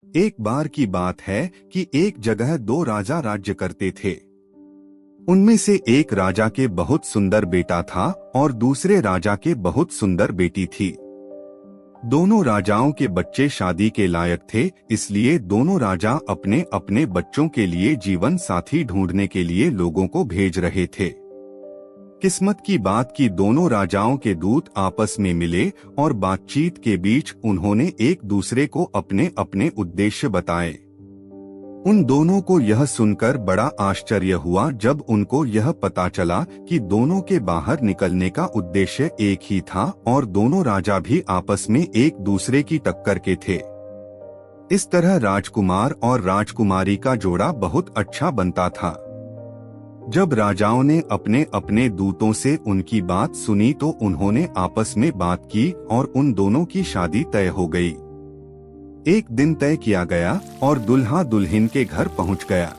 एक बार की बात है कि एक जगह दो राजा राज्य करते थे। उनमें से एक राजा के बहुत सुंदर बेटा था और दूसरे राजा के बहुत सुंदर बेटी थी। दोनों राजाओं के बच्चे शादी के लायक थे, इसलिए दोनों राजा अपने अपने बच्चों के लिए जीवन साथी ढूंढने के लिए लोगों को भेज रहे थे। किस्मत की बात कि दोनों राजाओं के दूत आपस में मिले और बातचीत के बीच उन्होंने एक दूसरे को अपने अपने उद्देश्य बताए। उन दोनों को यह सुनकर बड़ा आश्चर्य हुआ जब उनको यह पता चला कि दोनों के बाहर निकलने का उद्देश्य एक ही था और दोनों राजा भी आपस में एक दूसरे की टक्कर के थे। इस तरह राजकुमार और राजकुमारी का जोड़ा बहुत अच्छा बनता था। जब राजाओं ने अपने अपने दूतों से उनकी बात सुनी तो उन्होंने आपस में बात की और उन दोनों की शादी तय हो गई। एक दिन तय किया गया और दुल्हा दुल्हन के घर पहुंच गया।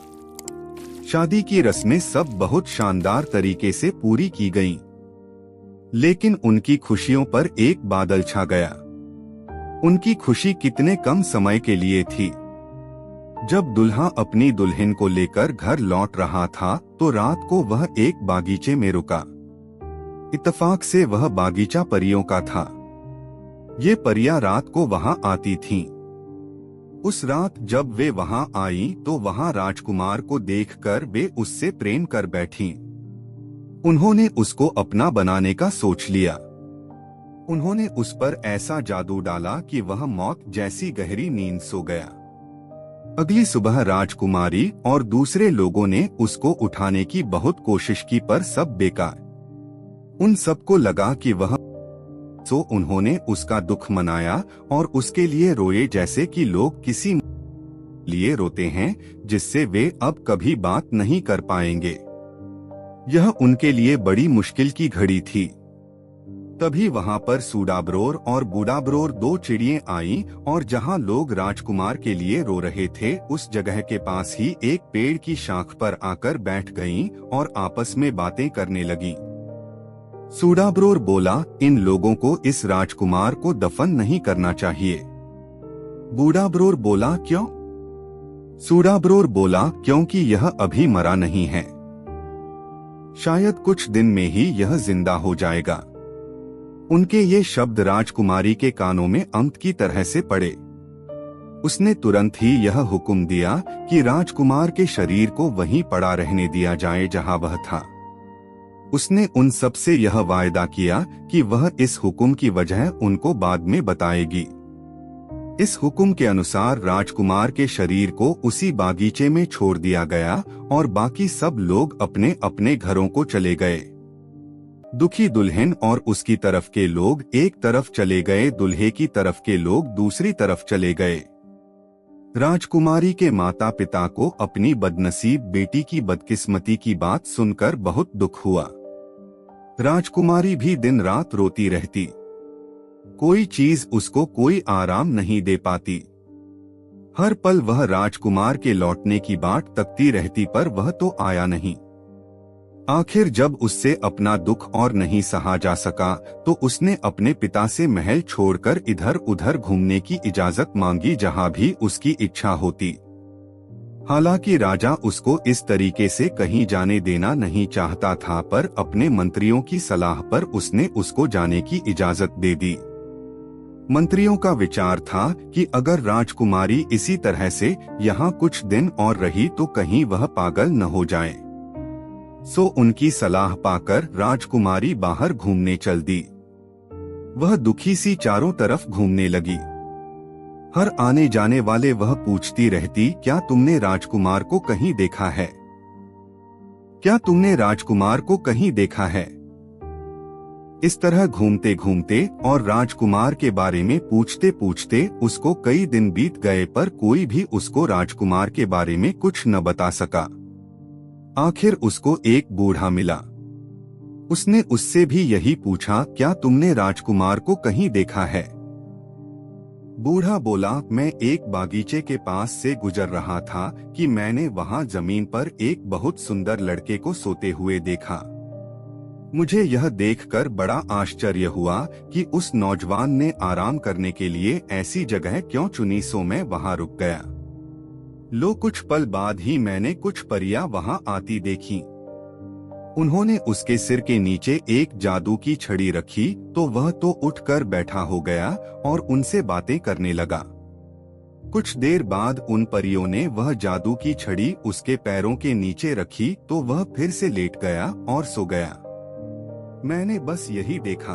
शादी की रस्में सब बहुत शानदार तरीके से पूरी की गईं। लेकिन उनकी खुशियों पर एक बादल छा गया। उनकी खुशी कितने कम समय के लिए थी। जब दुल्हा अपनी दुल्हन को लेकर घर लौट रहा था तो रात को वह एक बागीचे में रुका। इत्तेफाक से वह बागीचा परियों का था। ये परियां रात को वहां आती थीं। उस रात जब वे वहां आईं तो वहां राजकुमार को देखकर वे उससे प्रेम कर बैठीं। उन्होंने उसको अपना बनाने का सोच लिया। उन्होंने उस पर ऐसा जादू डाला कि वह मौत जैसी गहरी नींद सो गया। अगली सुबह राजकुमारी और दूसरे लोगों ने उसको उठाने की बहुत कोशिश की पर सब बेकार। उन सबको लगा कि वह तो उन्होंने उसका दुख मनाया और उसके लिए रोए जैसे कि लोग किसी लिए रोते हैं जिससे वे अब कभी बात नहीं कर पाएंगे। यह उनके लिए बड़ी मुश्किल की घड़ी थी। तभी वहां पर सूडाब्रोर और बूडाब्रोर दो चिड़ियां आईं और जहां लोग राजकुमार के लिए रो रहे थे उस जगह के पास ही एक पेड़ की शाख पर आकर बैठ गईं और आपस में बातें करने लगीं। सूडाब्रोर बोला, इन लोगों को इस राजकुमार को दफन नहीं करना चाहिए। बूडाब्रोर बोला, क्यों? सूडाब्रोर बोला, क्योंकि यह अभी मरा नहीं है। शायद कुछ दिन में ही यह जिंदा हो जाएगा। उनके ये शब्द राजकुमारी के कानों में अमृत की तरह से पड़े। उसने तुरंत ही यह हुक्म दिया कि राजकुमार के शरीर को वहीं पड़ा रहने दिया जाए जहां वह था। उसने उन सब से यह वायदा किया कि वह इस हुक्म की वजह उनको बाद में बताएगी। इस हुक्म के अनुसार राजकुमार के शरीर को उसी बागीचे में छोड़ दिया गया और बाकी सब लोग अपने अपने घरों को चले गए। दुखी दुल्हन और उसकी तरफ के लोग एक तरफ चले गए, दुल्हे की तरफ के लोग दूसरी तरफ चले गए। राजकुमारी के माता पिता को अपनी बदनसीब बेटी की बदकिस्मती की बात सुनकर बहुत दुख हुआ। राजकुमारी भी दिन रात रोती रहती। कोई चीज उसको कोई आराम नहीं दे पाती। हर पल वह राजकुमार के लौटने की बाट तकती रहती पर वह तो आया नहीं। आखिर जब उससे अपना दुख और नहीं सहा जा सका तो उसने अपने पिता से महल छोड़कर इधर उधर घूमने की इजाजत मांगी जहां भी उसकी इच्छा होती। हालांकि राजा उसको इस तरीके से कहीं जाने देना नहीं चाहता था पर अपने मंत्रियों की सलाह पर उसने उसको जाने की इजाजत दे दी। मंत्रियों का विचार था कि अगर राजकुमारी इसी तरह से यहाँ कुछ दिन और रही तो कहीं वह पागल न हो जाए। सो उनकी सलाह पाकर राजकुमारी बाहर घूमने चल दी। वह दुखी सी चारों तरफ घूमने लगी। हर आने जाने वाले वह पूछती रहती, क्या तुमने राजकुमार को कहीं देखा है? क्या तुमने राजकुमार को कहीं देखा है? इस तरह घूमते घूमते और राजकुमार के बारे में पूछते पूछते उसको कई दिन बीत गए पर कोई भी उसको राजकुमार के बारे में कुछ न बता सका। आखिर उसको एक बूढ़ा मिला। उसने उससे भी यही पूछा, क्या तुमने राजकुमार को कहीं देखा है? बूढ़ा बोला, मैं एक बागीचे के पास से गुजर रहा था कि मैंने वहां जमीन पर एक बहुत सुंदर लड़के को सोते हुए देखा। मुझे यह देखकर बड़ा आश्चर्य हुआ कि उस नौजवान ने आराम करने के लिए ऐसी जगह क्यों चुनी, सो मैं वहां रुक गया। कुछ पल बाद ही मैंने कुछ परियां वहां आती देखी। उन्होंने उसके सिर के नीचे एक जादू की छड़ी रखी तो वह तो उठकर बैठा हो गया और उनसे बातें करने लगा। कुछ देर बाद उन परियों ने वह जादू की छड़ी उसके पैरों के नीचे रखी तो वह फिर से लेट गया और सो गया। मैंने बस यही देखा।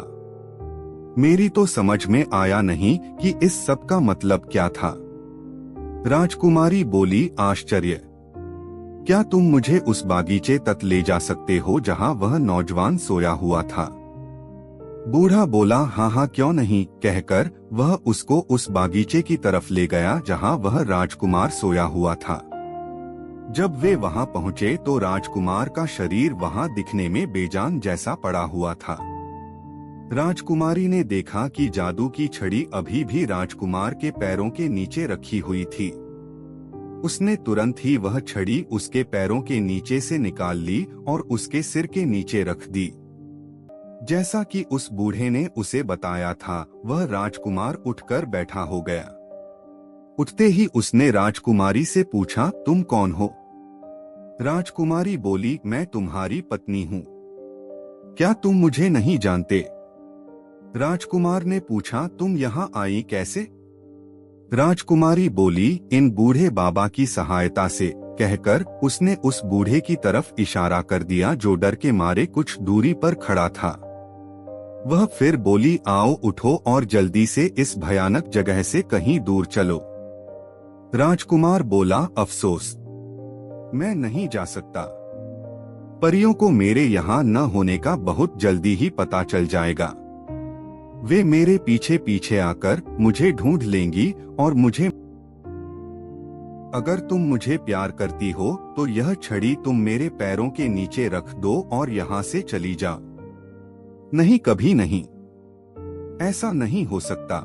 मेरी तो समझ में आया नहीं कि इस सब का मतलब क्या था। राजकुमारी बोली, आश्चर्य, क्या तुम मुझे उस बागीचे तक ले जा सकते हो जहां वह नौजवान सोया हुआ था? बूढ़ा बोला, हाँ हाँ क्यों नहीं, कहकर वह उसको उस बागीचे की तरफ ले गया जहां वह राजकुमार सोया हुआ था। जब वे वहां पहुंचे तो राजकुमार का शरीर वहां दिखने में बेजान जैसा पड़ा हुआ था। राजकुमारी ने देखा कि जादू की छड़ी अभी भी राजकुमार के पैरों के नीचे रखी हुई थी। उसने तुरंत ही वह छड़ी उसके पैरों के नीचे से निकाल ली और उसके सिर के नीचे रख दी। जैसा कि उस बूढ़े ने उसे बताया था, वह राजकुमार उठकर बैठा हो गया। उठते ही उसने राजकुमारी से पूछा, तुम कौन हो? राजकुमारी बोली, मैं तुम्हारी पत्नी हूँ। क्या तुम मुझे नहीं जानते? राजकुमार ने पूछा, तुम यहाँ आई कैसे? राजकुमारी बोली, इन बूढ़े बाबा की सहायता से, कहकर उसने उस बूढ़े की तरफ इशारा कर दिया जो डर के मारे कुछ दूरी पर खड़ा था। वह फिर बोली, आओ उठो और जल्दी से इस भयानक जगह से कहीं दूर चलो। राजकुमार बोला, अफसोस, मैं नहीं जा सकता। परियों को मेरे यहाँ न होने का बहुत जल्दी ही पता चल जाएगा। वे मेरे पीछे पीछे आकर मुझे ढूंढ लेंगी और मुझे, अगर तुम मुझे प्यार करती हो तो यह छड़ी तुम मेरे पैरों के नीचे रख दो और यहाँ से चली जाओ। नहीं, कभी नहीं, ऐसा नहीं हो सकता।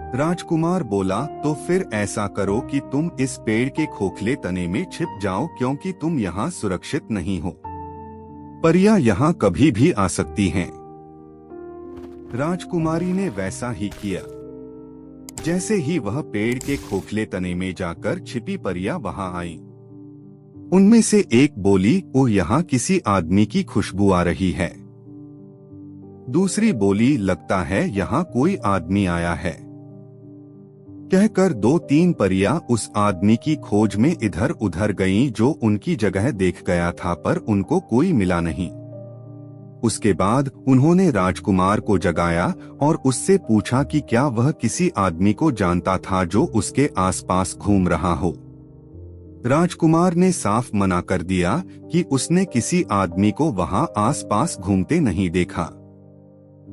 राजकुमार बोला, तो फिर ऐसा करो कि तुम इस पेड़ के खोखले तने में छिप जाओ, क्योंकि तुम यहाँ सुरक्षित नहीं हो। परियां यहाँ कभी भी आ सकती हैं। राजकुमारी ने वैसा ही किया। जैसे ही वह पेड़ के खोखले तने में जाकर छिपी, परियां वहां आईं। उनमें से एक बोली, ओ यहाँ किसी आदमी की खुशबू आ रही है। दूसरी बोली, लगता है यहाँ कोई आदमी आया है। कहकर 2-3 परियां उस आदमी की खोज में इधर उधर गईं जो उनकी जगह देख गया था, पर उनको कोई मिला नहीं। उसके बाद उन्होंने राजकुमार को जगाया और उससे पूछा कि क्या वह किसी आदमी को जानता था जो उसके आसपास घूम रहा हो। राजकुमार ने साफ मना कर दिया कि उसने किसी आदमी को वहां आसपास घूमते नहीं देखा।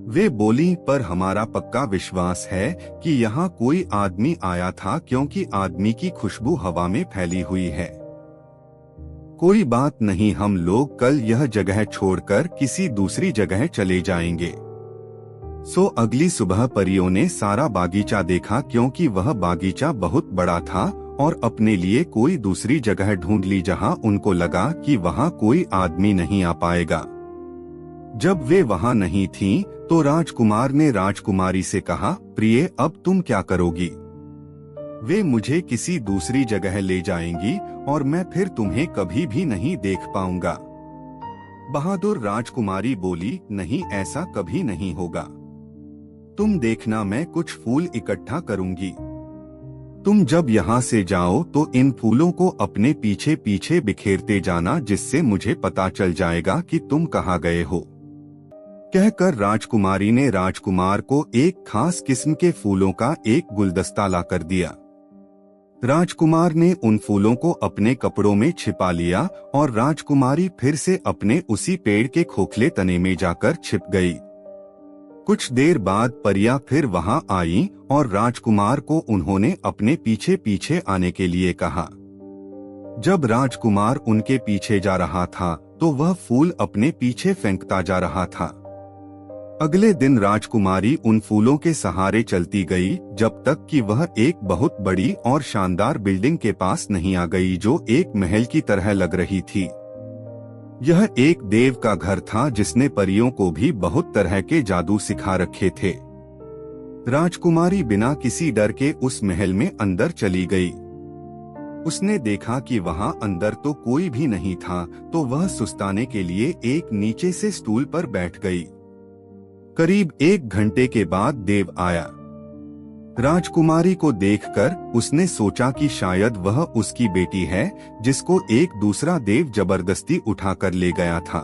वे बोली, पर हमारा पक्का विश्वास है कि यहाँ कोई आदमी आया था, क्योंकि आदमी की खुशबू हवा में फैली हुई है। कोई बात नहीं, हम लोग कल यह जगह छोड़कर किसी दूसरी जगह चले जाएंगे। सो अगली सुबह परियों ने सारा बागीचा देखा, क्योंकि वह बागीचा बहुत बड़ा था, और अपने लिए कोई दूसरी जगह ढूंढ ली जहां उनको लगा कि वहां कोई आदमी नहीं आ पाएगा। जब वे वहां नहीं थीं, तो राजकुमार ने राजकुमारी से कहा, प्रिय, अब तुम क्या करोगी? वे मुझे किसी दूसरी जगह ले जाएंगी और मैं फिर तुम्हें कभी भी नहीं देख पाऊंगा। बहादुर राजकुमारी बोली, नहीं, ऐसा कभी नहीं होगा। तुम देखना, मैं कुछ फूल इकट्ठा करूंगी। तुम जब यहाँ से जाओ तो इन फूलों को अपने पीछे पीछे बिखेरते जाना, जिससे मुझे पता चल जाएगा कि तुम कहाँ गए हो। कहकर राजकुमारी ने राजकुमार को एक खास किस्म के फूलों का एक गुलदस्ता लाकर दिया। राजकुमार ने उन फूलों को अपने कपड़ों में छिपा लिया और राजकुमारी फिर से अपने उसी पेड़ के खोखले तने में जाकर छिप गई। कुछ देर बाद परियां फिर वहां आईं और राजकुमार को उन्होंने अपने पीछे पीछे आने के लिए कहा। जब राजकुमार उनके पीछे जा रहा था तो वह फूल अपने पीछे फेंकता जा रहा था। अगले दिन राजकुमारी उन फूलों के सहारे चलती गई जब तक कि वह एक बहुत बड़ी और शानदार बिल्डिंग के पास नहीं आ गई, जो एक महल की तरह लग रही थी। यह एक देव का घर था जिसने परियों को भी बहुत तरह के जादू सिखा रखे थे। राजकुमारी बिना किसी डर के उस महल में अंदर चली गई। उसने देखा कि वहां अंदर तो कोई भी नहीं था, तो वह सुस्ताने के लिए एक नीचे से स्टूल पर बैठ गई। करीब 1 घंटे के बाद देव आया। राजकुमारी को देखकर उसने सोचा कि शायद वह उसकी बेटी है, जिसको एक दूसरा देव जबरदस्ती उठाकर ले गया था।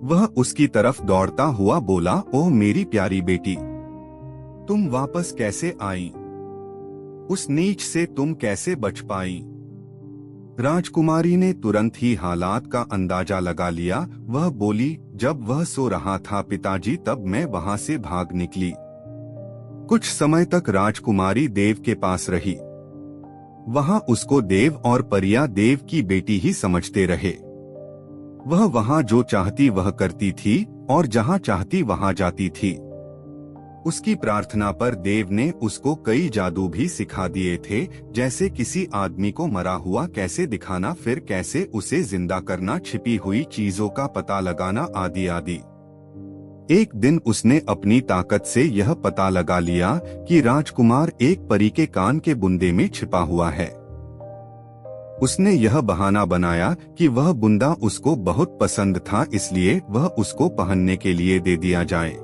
वह उसकी तरफ दौड़ता हुआ बोला, ओह मेरी प्यारी बेटी, तुम वापस कैसे आई? उस नीच से तुम कैसे बच पाई? राजकुमारी ने तुरंत ही हालात का अंदाजा लगा लिया। वह बोली, जब वह सो रहा था पिताजी, तब मैं वहां से भाग निकली। कुछ समय तक राजकुमारी देव के पास रही। वहां उसको देव और परिया देव की बेटी ही समझते रहे। वह वहां जो चाहती वह करती थी और जहां चाहती वहां जाती थी। उसकी प्रार्थना पर देव ने उसको कई जादू भी सिखा दिए थे, जैसे किसी आदमी को मरा हुआ कैसे दिखाना, फिर कैसे उसे जिंदा करना, छिपी हुई चीजों का पता लगाना, आदि आदि। एक दिन उसने अपनी ताकत से यह पता लगा लिया कि राजकुमार एक परी के कान के बुंदे में छिपा हुआ है। उसने यह बहाना बनाया कि वह बुंदा उसको बहुत पसंद था, इसलिए वह उसको पहनने के लिए दे दिया जाए।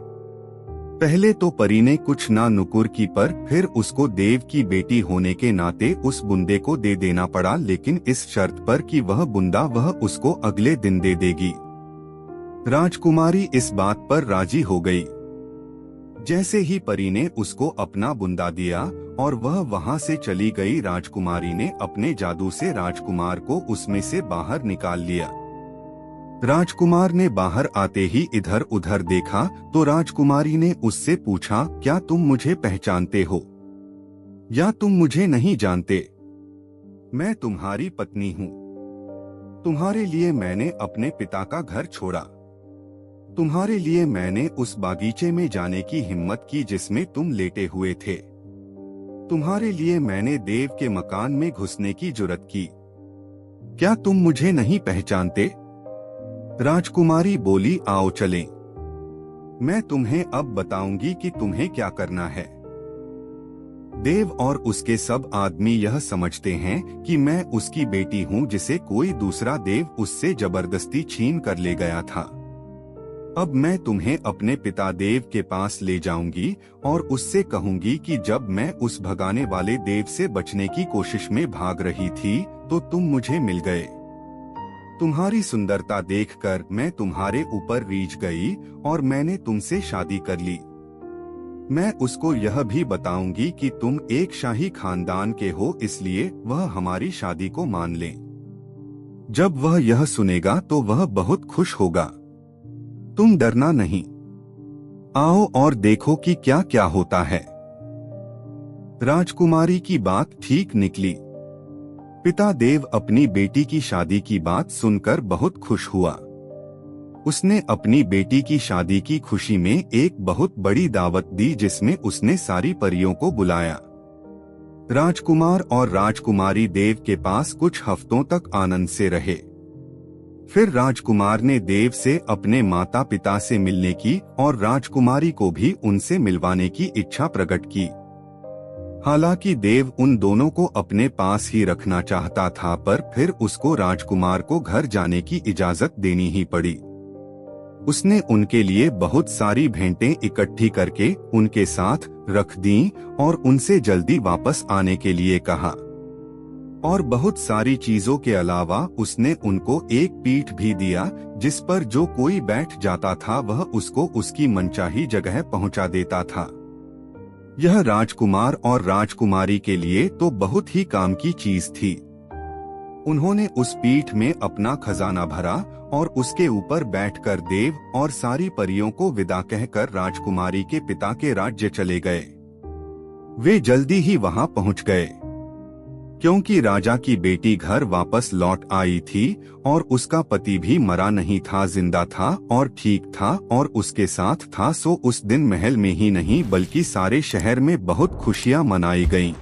पहले तो परी ने कुछ ना नुकुर की, पर फिर उसको देव की बेटी होने के नाते उस बुंदे को दे देना पड़ा, लेकिन इस शर्त पर कि वह बुंदा वह उसको अगले दिन दे देगी। राजकुमारी इस बात पर राजी हो गई। जैसे ही परी ने उसको अपना बुंदा दिया और वह वहां से चली गई, राजकुमारी ने अपने जादू से राजकुमार को उसमें से बाहर निकाल लिया। राजकुमार ने बाहर आते ही इधर उधर देखा तो राजकुमारी ने उससे पूछा, क्या तुम मुझे पहचानते हो या तुम मुझे नहीं जानते? मैं तुम्हारी पत्नी हूँ। तुम्हारे लिए मैंने अपने पिता का घर छोड़ा। तुम्हारे लिए मैंने उस बागीचे में जाने की हिम्मत की जिसमें तुम लेटे हुए थे। तुम्हारे लिए मैंने देव के मकान में घुसने की जुर्रत की। क्या तुम मुझे नहीं पहचानते? राजकुमारी बोली, आओ चलें। मैं तुम्हें अब बताऊंगी कि तुम्हें क्या करना है। देव और उसके सब आदमी यह समझते हैं कि मैं उसकी बेटी हूँ, जिसे कोई दूसरा देव उससे जबरदस्ती छीन कर ले गया था। अब मैं तुम्हें अपने पिता देव के पास ले जाऊंगी और उससे कहूंगी कि जब मैं उस भगाने वाले देव से बचने की कोशिश में भाग रही थी तो तुम मुझे मिल गए। तुम्हारी सुंदरता देखकर मैं तुम्हारे ऊपर रीझ गई और मैंने तुमसे शादी कर ली। मैं उसको यह भी बताऊंगी कि तुम एक शाही खानदान के हो, इसलिए वह हमारी शादी को मान ले। जब वह यह सुनेगा तो वह बहुत खुश होगा। तुम डरना नहीं, आओ और देखो कि क्या क्या होता है। राजकुमारी की बात ठीक निकली। पिता देव अपनी बेटी की शादी की बात सुनकर बहुत खुश हुआ। उसने अपनी बेटी की शादी की खुशी में एक बहुत बड़ी दावत दी, जिसमें उसने सारी परियों को बुलाया। राजकुमार और राजकुमारी देव के पास कुछ हफ्तों तक आनंद से रहे। फिर राजकुमार ने देव से अपने माता पिता से मिलने की और राजकुमारी को भी उनसे मिलवाने की इच्छा प्रकट की। हालांकि देव उन दोनों को अपने पास ही रखना चाहता था, पर फिर उसको राजकुमार को घर जाने की इजाजत देनी ही पड़ी। उसने उनके लिए बहुत सारी भेंटें इकट्ठी करके उनके साथ रख दी और उनसे जल्दी वापस आने के लिए कहा। और बहुत सारी चीजों के अलावा उसने उनको एक पीठ भी दिया, जिस पर जो कोई बैठ जाता था वह उसको उसकी मनचाही जगह पहुंचा देता था। यह राजकुमार और राजकुमारी के लिए तो बहुत ही काम की चीज थी। उन्होंने उस पीठ में अपना खजाना भरा और उसके ऊपर बैठकर देव और सारी परियों को विदा कहकर राजकुमारी के पिता के राज्य चले गए। वे जल्दी ही वहां पहुंच गए, क्योंकि राजा की बेटी घर वापस लौट आई थी और उसका पति भी मरा नहीं था, जिंदा था और ठीक था और उसके साथ था। सो उस दिन महल में ही नहीं बल्कि सारे शहर में बहुत खुशियां मनाई गईं।